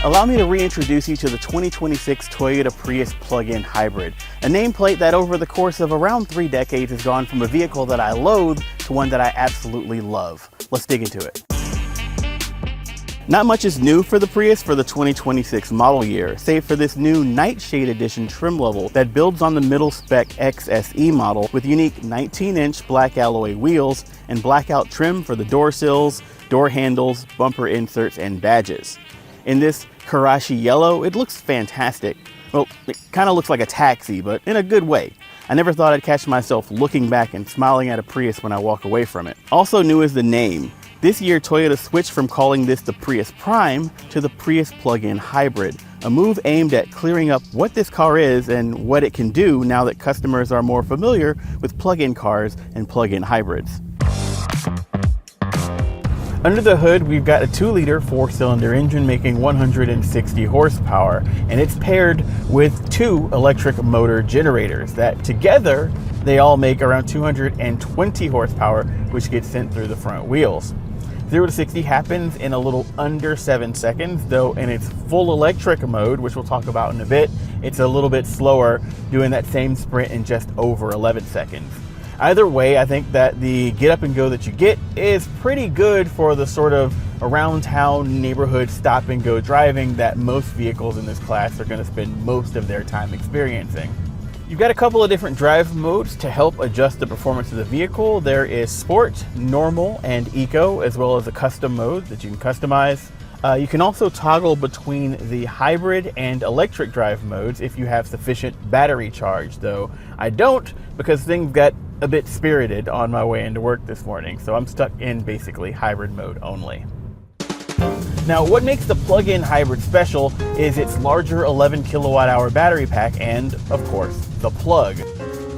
Allow me to reintroduce you to the 2026 Toyota Prius plug-in hybrid, a nameplate that over the course of around 3 decades has gone from a vehicle that I loathe to one that I absolutely love. Let's dig into it. Not much is new for the Prius for the 2026 model year, save for this new Nightshade edition trim level that builds on the middle spec XSE model with unique 19-inch black alloy wheels and blackout trim for the door sills, door handles, bumper inserts, and badges. In this Karashi yellow, it looks fantastic. Well, it kind of looks like a taxi, but in a good way. I never thought I'd catch myself looking back and smiling at a Prius when I walk away from it. Also new is the name. This year, Toyota switched from calling this the Prius Prime to the Prius plug-in hybrid, a move aimed at clearing up what this car is and what it can do now that customers are more familiar with plug-in cars and plug-in hybrids. Under the hood, we've got a 2-liter 4-cylinder engine making 160 horsepower, and it's paired with 2 electric motor generators that together, they all make around 220 horsepower, which gets sent through the front wheels. 0 to 60 happens in a little under 7 seconds, though in its full electric mode, which we'll talk about in a bit, it's a little bit slower, doing that same sprint in just over 11 seconds. Either way, I think that the get up and go that you get is pretty good for the sort of around town neighborhood stop and go driving that most vehicles in this class are going to spend most of their time experiencing. You've got a couple of different drive modes to help adjust the performance of the vehicle. There is Sport, Normal, and Eco, as well as a custom mode that you can customize. You can also toggle between the hybrid and electric drive modes if you have sufficient battery charge, though I don't because things got a bit spirited on my way into work this morning, so I'm stuck in basically hybrid mode only. Now, what makes the plug-in hybrid special is its larger 11 kilowatt hour battery pack and, of course, the plug.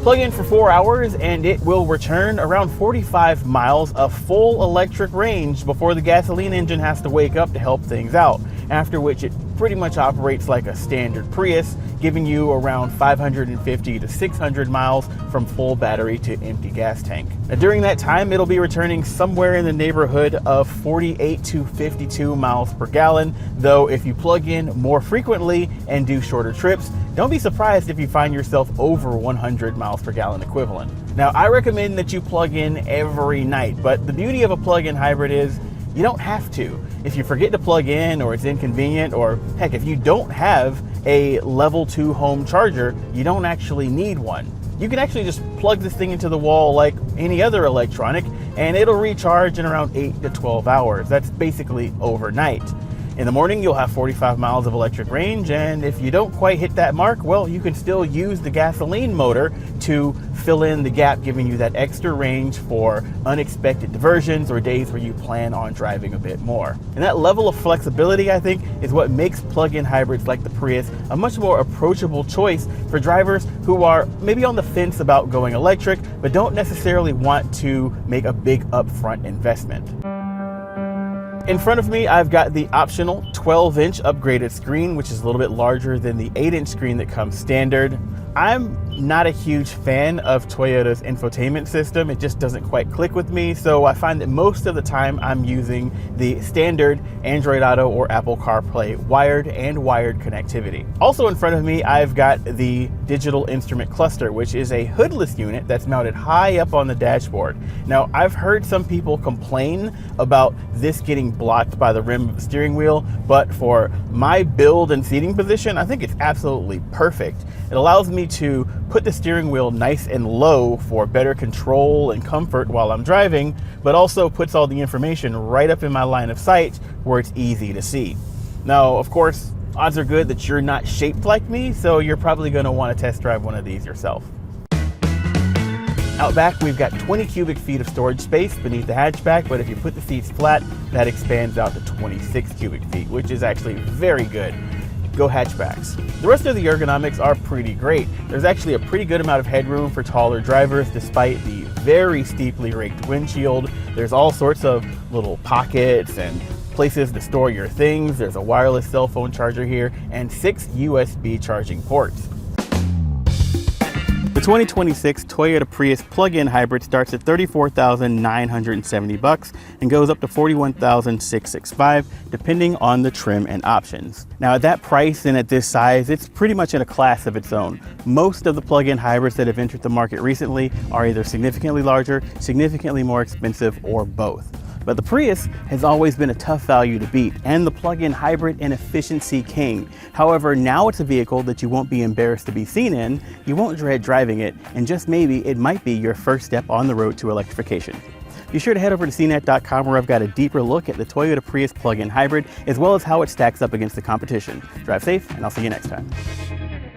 Plug in for 4 hours and it will return around 45 miles of full electric range before the gasoline engine has to wake up to help things out, after which it pretty much operates like a standard Prius, giving you around 550 to 600 miles from full battery to empty gas tank. Now, during that time, it'll be returning somewhere in the neighborhood of 48 to 52 miles per gallon, though if you plug in more frequently and do shorter trips, don't be surprised if you find yourself over 100 miles per gallon equivalent. Now, I recommend that you plug in every night, but the beauty of a plug-in hybrid is you don't have to. If you forget to plug in or it's inconvenient, or heck, if you don't have a level 2 home charger, you don't actually need one. You can actually just plug this thing into the wall like any other electronic and it'll recharge in around 8 to 12 hours. That's basically overnight. In the morning, you'll have 45 miles of electric range, and if you don't quite hit that mark, well, you can still use the gasoline motor to fill in the gap, giving you that extra range for unexpected diversions or days where you plan on driving a bit more. And that level of flexibility, I think, is what makes plug-in hybrids like the Prius a much more approachable choice for drivers who are maybe on the fence about going electric, but don't necessarily want to make a big upfront investment. In front of me, I've got the optional 12-inch upgraded screen, which is a little bit larger than the 8-inch screen that comes standard. I'm not a huge fan of Toyota's infotainment system. It just doesn't quite click with me, so I find that most of the time I'm using the standard Android Auto or Apple CarPlay wired connectivity. Also in front of me, I've got the digital instrument cluster, which is a hoodless unit that's mounted high up on the dashboard. Now, I've heard some people complain about this getting blocked by the rim of the steering wheel, but for my build and seating position, I think it's absolutely perfect. It allows me to put the steering wheel nice and low for better control and comfort while I'm driving, but also puts all the information right up in my line of sight where it's easy to see. Now, of course, odds are good that you're not shaped like me, so you're probably going to want to test drive one of these yourself. Out back, we've got 20 cubic feet of storage space beneath the hatchback, but if you put the seats flat, that expands out to 26 cubic feet, which is actually very good. Go hatchbacks. The rest of the ergonomics are pretty great. There's actually a pretty good amount of headroom for taller drivers despite the very steeply raked windshield. There's all sorts of little pockets and places to store your things. There's a wireless cell phone charger here and 6 USB charging ports. The The 2026 Toyota Prius plug-in hybrid starts at $34,970 and goes up to $41,665 depending on the trim and options. Now at that price and at this size, it's pretty much in a class of its own. Most of the plug-in hybrids that have entered the market recently are either significantly larger, significantly more expensive, or both. But the Prius has always been a tough value to beat, and the plug-in hybrid an efficiency king. However, now it's a vehicle that you won't be embarrassed to be seen in, you won't dread driving it, and just maybe it might be your first step on the road to electrification. Be sure to head over to CNET.com where I've got a deeper look at the Toyota Prius plug-in hybrid, as well as how it stacks up against the competition. Drive safe, and I'll see you next time.